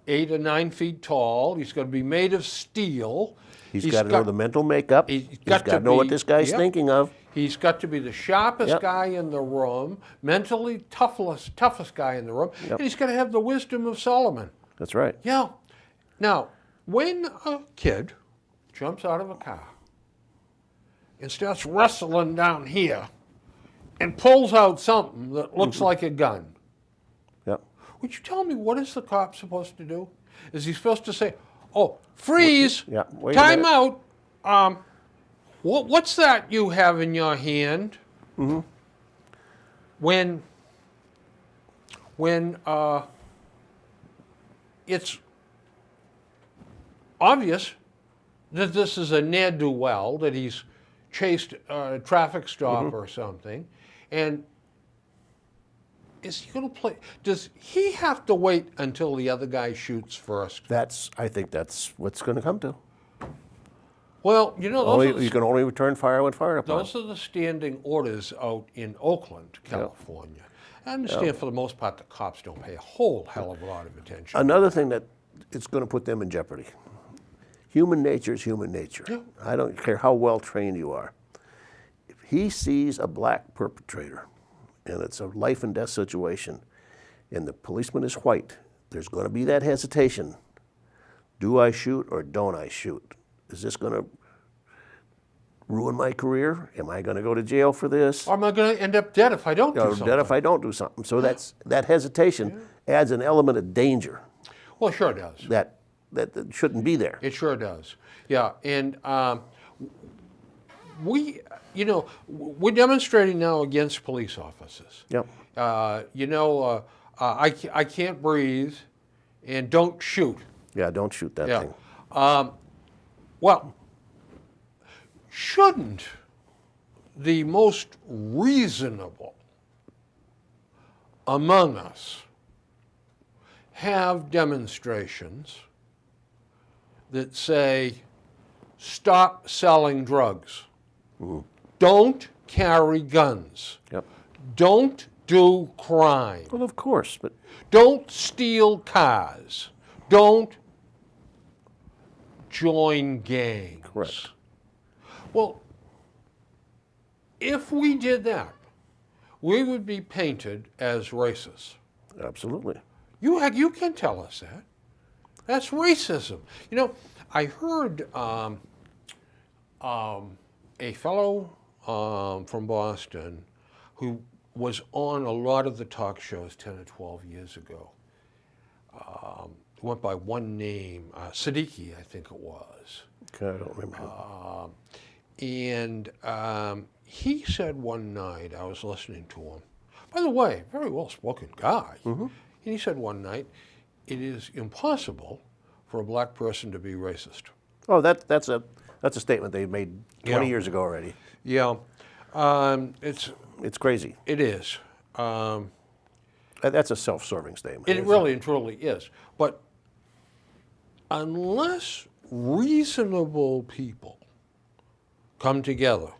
8 or 9 feet tall. He's got to be made of steel. He's got to know the mental makeup. He's He's got got to to know what be- this guy's yep. thinking of. He's got to be the sharpest Yep. guy in the room, mentally toughest guy in the room, Yep. and he's got to have the wisdom of Solomon. That's right. Yeah. Now, when a kid jumps out of a car and starts wrestling down here and pulls out something that looks like a gun, Yep. would you tell me what is the cop supposed to do? Is he supposed to say, "Oh, freeze! Yeah, wait a Time minute." out! What's that you have in your hand?" Mm-hmm. When it's obvious that this is a ne'er-do-well, that he's chased a traffic stop or something, and is he going to play? Does he have to wait until the other guy shoots first? I think that's what's going to come to. Well, You can only return fire when fired upon. those are the standing orders out in Oakland, California. I understand for the most part the cops don't pay a whole hell of a lot of attention. Another thing that it's going to put them in jeopardy. Human nature is human nature. Yeah. I don't care how well trained you are. If he sees a black perpetrator and it's a life and death situation and the policeman is white, there's going to be that hesitation. Do I shoot or don't I shoot? Is this going to ruin my career? Am I going to go to jail for this? Or am I going to end up dead if I don't do Or something? dead if I don't do something? So that hesitation adds an element of danger Well, sure it does. that that shouldn't be there. It sure does. Yeah, and we're demonstrating now against police officers. Yep. I can't breathe, and don't shoot. Yeah, don't shoot that Yeah. thing. Well, shouldn't the most reasonable among us have demonstrations that say, stop selling drugs, don't carry guns, Yep. don't do crime, Well, of course, but don't steal cars, don't join gangs. Correct. Well, if we did that, we would be painted as racist. absolutely. You can tell us that. That's racism. I heard a fellow from Boston who was on a lot of the talk shows 10 or 12 years ago. Went by one name, Siddiqui, I think it was. Okay, I don't remember. And he said one night, I was listening to him, by the way, very well-spoken guy, and he said one night, it is impossible for a black person to be racist. Oh, that's a statement they made 20 Yeah. years ago already. Yeah, It's crazy. it is. That's a self-serving statement. It really and truly is. But unless reasonable people come together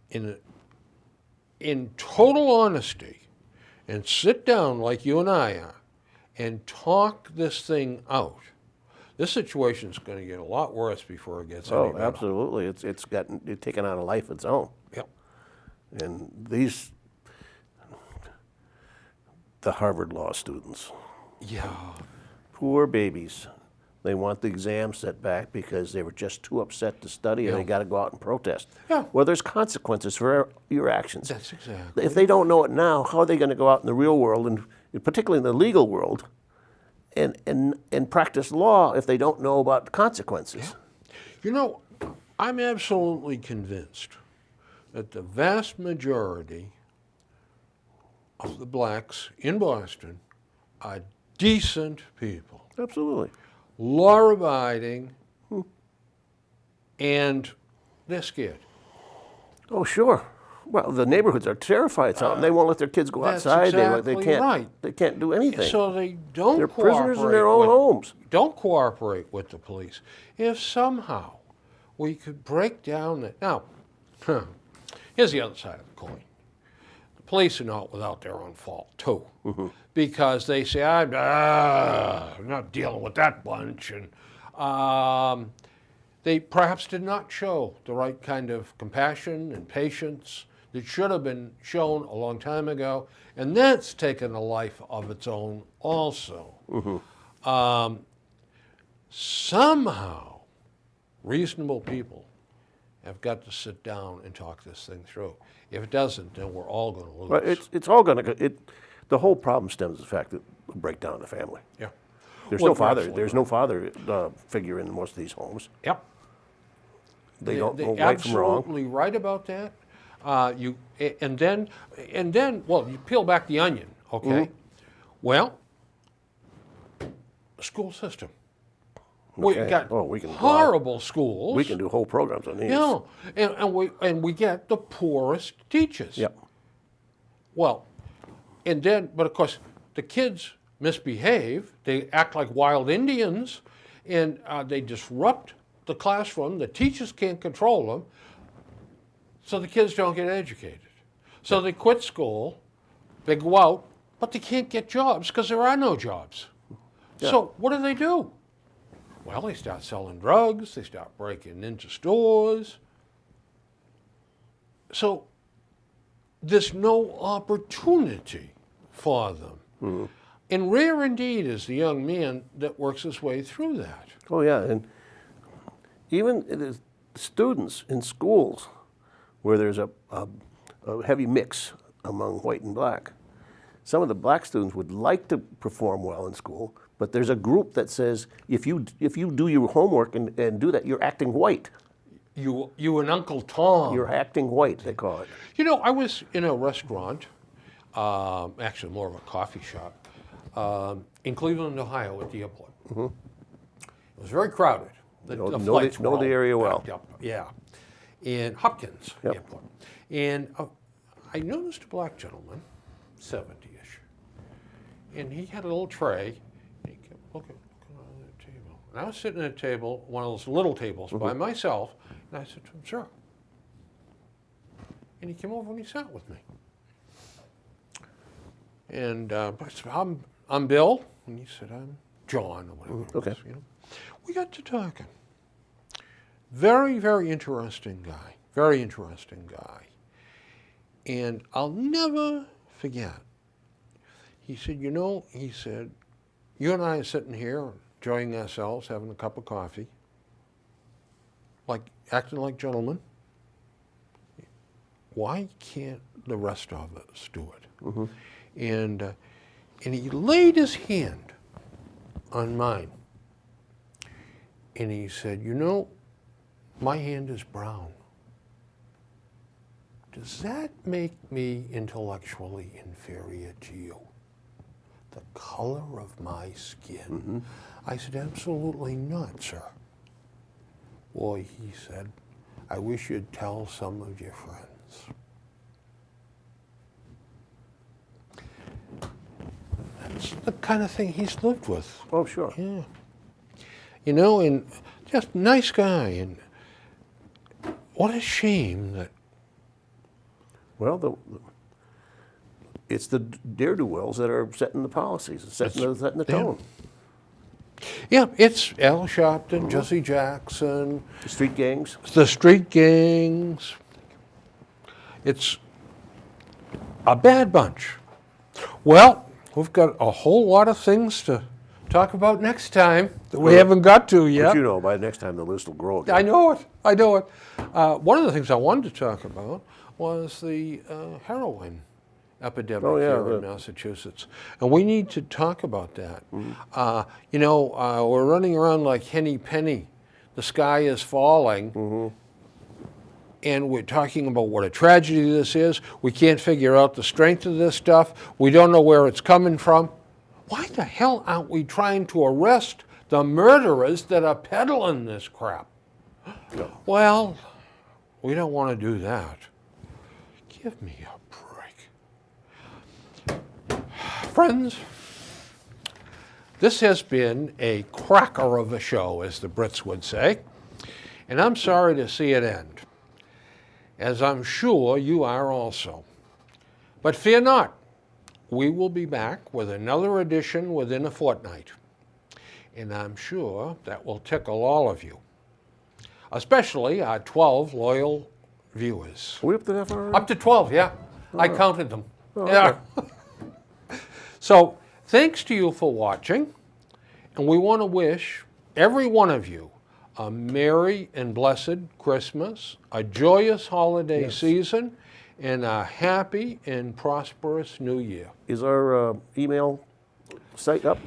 in total honesty and sit down like you and I are and talk this thing out, this situation is going to get a lot worse before it gets any Oh, better. absolutely. It's taken on a life of its own. Yep. And the Harvard law students, Yeah. poor babies. They want the exam set back because they were just too upset to study and Yeah. they got to go out and protest. Yeah. Well, there's consequences for your actions. That's exactly. If they don't know it now, how are they going to go out in the real world, and particularly in the legal world, and practice law if they don't know about the consequences? I'm absolutely convinced that the vast majority of the blacks in Boston are decent people, Absolutely. law-abiding, and they're scared. Oh, sure. Well, the neighborhoods are terrified. They won't let their kids go that's outside. exactly They can't. right. They can't do anything. So they don't They're cooperate prisoners in their own with- homes. Don't cooperate with the police. If somehow we could break down that. Now, here's the other side of the coin. The police are not without their own fault, too. Because they say, I'm not dealing with that bunch. And they perhaps did not show the right kind of compassion and patience that should have been shown a long time ago. And that's taken a life of its own also. Somehow, reasonable people have got to sit down and talk this thing through. If it doesn't, then we're all going to lose. Well, it's all going to. The whole problem stems from the fact that it'll break down the family. Yeah. There's Well, no father. absolutely There's no father figure in most of these homes. Yep. They don't know They're right from wrong. absolutely right about that. And then, well, you peel back the onion, okay? Well, the school system. We've Okay. got Oh, we can go on. horrible schools. We can do whole programs on these. Yeah, and we get the poorest teachers. Yep. Well, but of course, the kids misbehave. They act like wild Indians, and they disrupt the classroom. The teachers can't control them, so the kids don't get educated. So they quit school, they go out, but they can't get jobs because there are no jobs. Yeah. So what do? Well, they start selling drugs, they start breaking into stores. So there's no opportunity for them. And rare indeed is the young man that works his way through that. Oh yeah, and even it is students in schools where there's a heavy mix among white and black. some of the black students would like to perform well in school, but there's a group that says if you do your homework and do that, you're acting white. You and Uncle Tom. You're acting white, they call it. You know, I was in a restaurant, actually more of a coffee shop, in Cleveland, Ohio, at the airport. Mm-hmm. It was very crowded. The flights were know the all area well. packed up. Yeah, in Hopkins Yep. Airport, and I noticed a black gentleman, 70-ish, and he had a little tray. And he kept looking on the table, and I was sitting at a table, one of those little tables, by myself, and I said to him, "Sir." And he came over and he sat with me. And I said, I'm Bill. And he said, I'm John, or whatever. Okay. It was, you know. We got to talking. Very, very interesting guy. Very interesting guy. And I'll never forget. He said, you know, he said, you and I are sitting here enjoying ourselves, having a cup of coffee, like acting like gentlemen. Why can't the rest of us do it? Mm-hmm. And he laid his hand on mine. And he said, you know, my hand is brown. Does that make me intellectually inferior to you? The color of my skin? Mm-hmm. I said, absolutely not, sir. Boy, he said, I wish you'd tell some of your friends. That's the kind of thing he's lived with. Oh, sure. Yeah. You know, and just nice guy. And what a shame that. Well, it's the dare-do-wells that are setting the policies, setting the tone. Yeah, it's Al Sharpton, Jesse Jackson. The street gangs. The street gangs. It's a bad bunch. Well, we've got a whole lot of things to talk about next time that we haven't got to yet. But you know, by next time the list will grow again. I know it. I know it. One of the things I wanted to talk about was the heroin epidemic here in Massachusetts. And we need to talk about that. Mm-hmm. You know, we're running around like Henny Penny. The sky is falling. Mm-hmm. And we're talking about what a tragedy this is. We can't figure out the strength of this stuff. We don't know where it's coming from. Why the hell aren't we trying to arrest the murderers that are peddling this crap? No. Well, we don't want to do that. Give me a break. Friends, this has been a cracker of a show, as the Brits would say, and I'm sorry to see it end, as I'm sure you are also. But fear not, we will be back with another edition within a fortnight, and I'm sure that will tickle all of you, especially our 12 loyal viewers. Are we up to that far? Up to 12, yeah. Oh. I counted them. Oh, yeah. okay. So, thanks to you for watching, and we want to wish every one of you a merry and blessed Christmas, a joyous holiday season, and a happy and prosperous New Year. Is our email site up?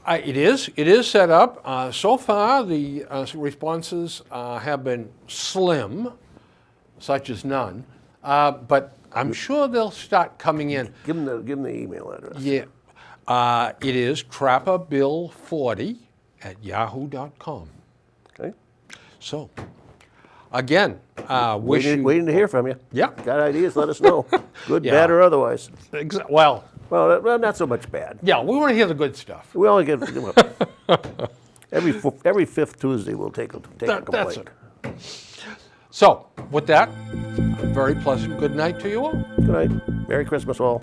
It is set up. So far, the responses have been slim, such as none, but I'm sure they'll start coming in. Give them the email address. Yeah. It is trapperbill40@yahoo.com. Okay. So, again, Waiting to hear from you. Yeah. Got ideas? Let us know. Good, Yeah. bad, or otherwise. Well, Well, not so much bad. yeah, we want to hear the good stuff. We only get every fifth Tuesday we'll take a complaint. That's it. So, with that, a very pleasant good night to you all. Good night. Merry Christmas, all.